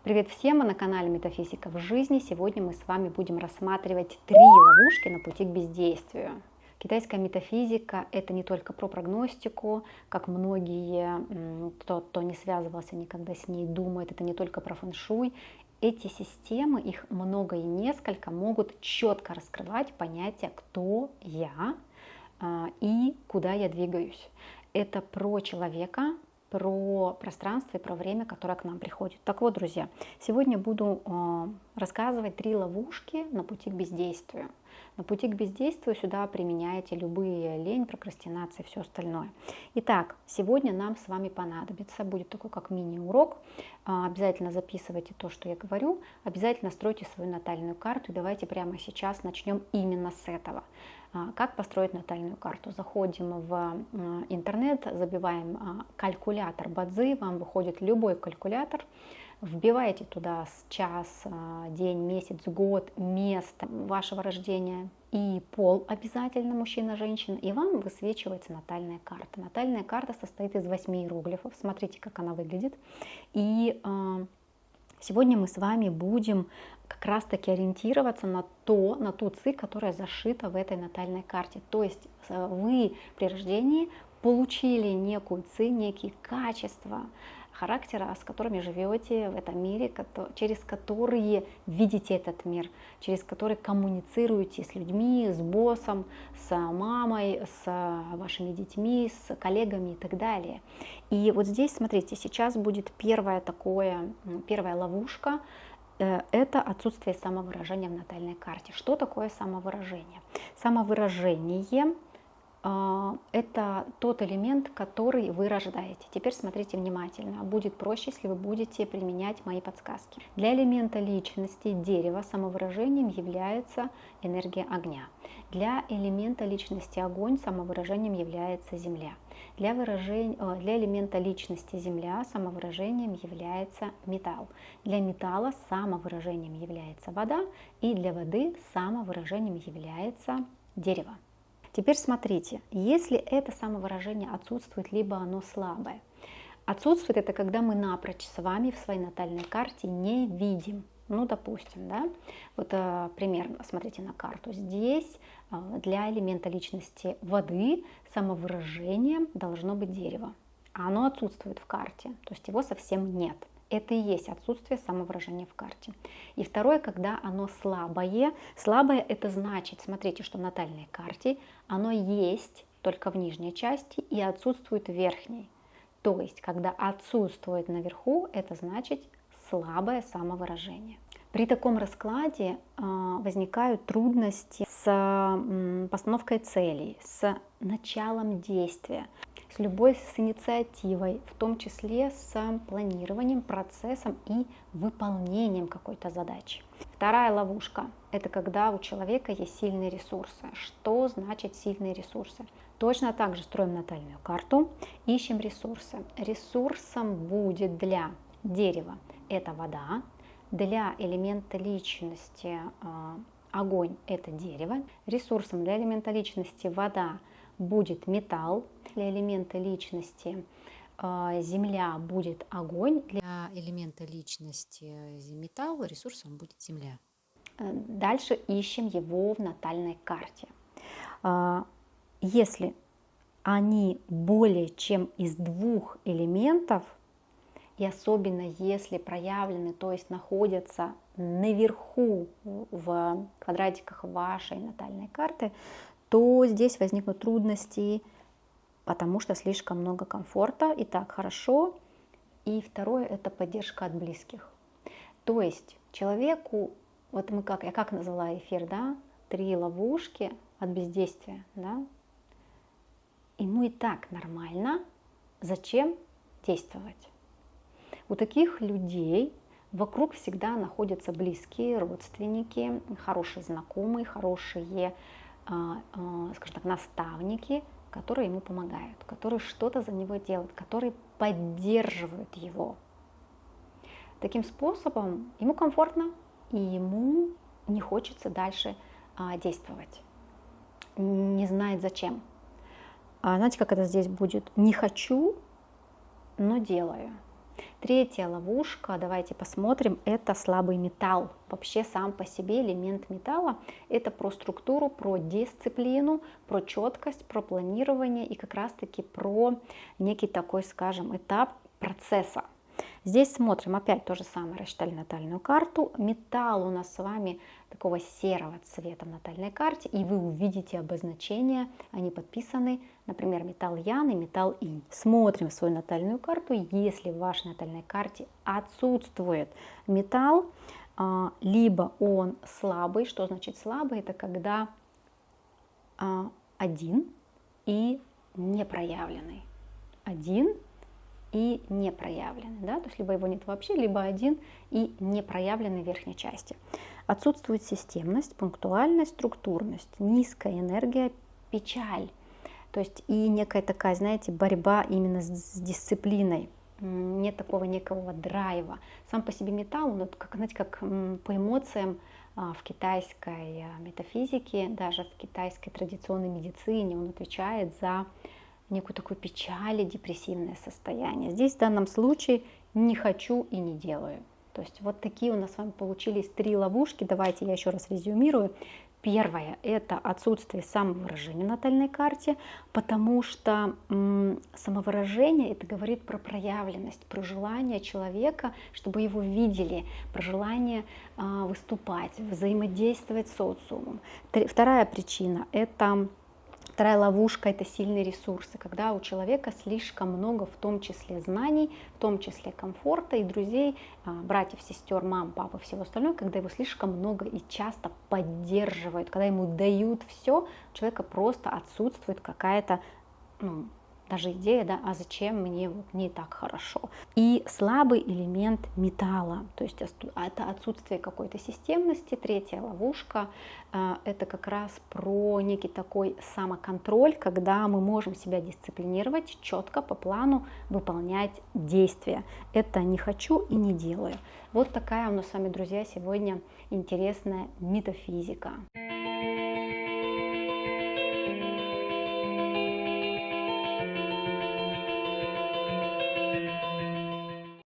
Привет всем! Вы на канале Метафизика в жизни. Сегодня мы с вами будем рассматривать 3 ловушки на пути к бездействию. Китайская метафизика – это не только про прогностику, как многие, кто не связывался никогда с ней, думают, это не только про фэн-шуй. Эти системы, их много и несколько, могут четко раскрывать понятие «кто я» и «куда я двигаюсь». Это про человека, про пространство и про время, которое к нам приходит. Так вот, друзья, сегодня буду рассказывать 3 ловушки на пути к бездействию. На пути к бездействию сюда применяете любые лень, прокрастинация и все остальное. Итак, сегодня нам с вами понадобится, будет такой как мини-урок. Обязательно записывайте то, что я говорю, обязательно стройте свою натальную карту. И давайте прямо сейчас начнем именно с этого. Как построить натальную карту? Заходим в интернет, забиваем калькулятор Бадзи, вам выходит любой калькулятор, вбиваете туда час, день, месяц, год, место вашего рождения и пол обязательно, мужчина, женщина, и вам высвечивается натальная карта. Натальная карта состоит из 8 иероглифов, смотрите, как она выглядит. И сегодня мы с вами будем как раз-таки ориентироваться на ту ци, которая зашита в этой натальной карте. То есть вы при рождении получили некую ци, некие качества характера, с которыми живете в этом мире, через которые видите этот мир, через которые коммуницируете с людьми, с боссом, с мамой, с вашими детьми, с коллегами и так далее. И вот здесь, смотрите, сейчас будет первая ловушка. Это отсутствие самовыражения в натальной карте. Что такое самовыражение? Самовыражение это тот элемент, который вы рождаете. Теперь смотрите внимательно. Будет проще, если вы будете применять мои подсказки. Для элемента личности дерева самовыражением является энергия огня. Для элемента личности огонь самовыражением является земля. Для элемента личности земля самовыражением является металл. Для металла самовыражением является вода. И для воды самовыражением является дерево. Теперь смотрите, если это самовыражение отсутствует, либо оно слабое. Отсутствует это, когда мы напрочь с вами в своей натальной карте не видим. Ну, допустим, да, вот примерно, смотрите на карту. Здесь для элемента личности воды самовыражением должно быть дерево. А оно отсутствует в карте, то есть его совсем нет. Это и есть отсутствие самовыражения в карте. И второе, когда оно слабое. Слабое это значит, смотрите, что в натальной карте оно есть только в нижней части и отсутствует в верхней. То есть, когда отсутствует наверху, это значит слабое самовыражение. При таком раскладе возникают трудности с постановкой целей, с началом действия, с инициативой, в том числе с планированием, процессом и выполнением какой-то задачи. Вторая ловушка – это когда у человека есть сильные ресурсы. Что значит сильные ресурсы? Точно так же строим натальную карту, ищем ресурсы. Ресурсом будет для дерева – это вода, для элемента личности огонь – это дерево, ресурсом для элемента личности вода будет металл, для элемента личности земля будет огонь, для элемента личности металл ресурсом будет земля. Дальше ищем его в натальной карте. Если они более чем из 2 элементов, и особенно если проявлены, то есть находятся наверху в квадратиках вашей натальной карты, то здесь возникнут трудности, потому что слишком много комфорта. И так хорошо. И второе – это поддержка от близких. То есть человеку, вот я как назвала эфир, да, 3 ловушки от бездействия, да, ему и так нормально, зачем действовать? У таких людей вокруг всегда находятся близкие, родственники, хорошие знакомые, хорошие, скажем так, наставники, которые ему помогают, которые что-то за него делают, которые поддерживают его. Таким способом ему комфортно, и ему не хочется дальше действовать. Не знает зачем. Знаете, как это здесь будет? Не хочу, но делаю. Третья ловушка, давайте посмотрим, это слабый металл. Вообще сам по себе элемент металла – это про структуру, про дисциплину, про четкость, про планирование и как раз-таки про некий такой, скажем, этап процесса. Здесь смотрим, опять то же самое, рассчитали натальную карту. Металл у нас с вами такого серого цвета в натальной карте, и вы увидите обозначения, они подписаны, например, металл Ян и металл Инь. Смотрим свою натальную карту, если в вашей натальной карте отсутствует металл, либо он слабый. Что значит слабый? Это когда один и непроявленный. Один и не проявленный, да, то есть либо его нет вообще, либо один и не проявленный в верхней части. Отсутствует системность, пунктуальность, структурность, низкая энергия, печаль, то есть и некая такая, знаете, борьба именно с дисциплиной, нет такого некого драйва. Сам по себе металл, он, как, знаете, как по эмоциям в китайской метафизике, даже в китайской традиционной медицине, он отвечает за некую такую печаль и депрессивное состояние. Здесь в данном случае не хочу и не делаю. То есть вот такие у нас с вами получились 3 ловушки. Давайте я еще раз резюмирую. Первое – это отсутствие самовыражения в натальной карте, потому что самовыражение – это говорит про проявленность, про желание человека, чтобы его видели, про желание выступать, взаимодействовать с социумом. Вторая причина – это вторая ловушка – это сильные ресурсы, когда у человека слишком много, в том числе знаний, в том числе комфорта и друзей, братьев, сестер, мам, папы, всего остального, когда его слишком много и часто поддерживают, когда ему дают все, у человека просто отсутствует какая-то, даже идея, да, а зачем мне вот не так хорошо. И слабый элемент металла, то есть это отсутствие какой-то системности. Третья ловушка – это как раз про некий такой самоконтроль, когда мы можем себя дисциплинировать, четко по плану выполнять действия. Это не хочу и не делаю. Вот такая у нас с вами, друзья, сегодня интересная метафизика.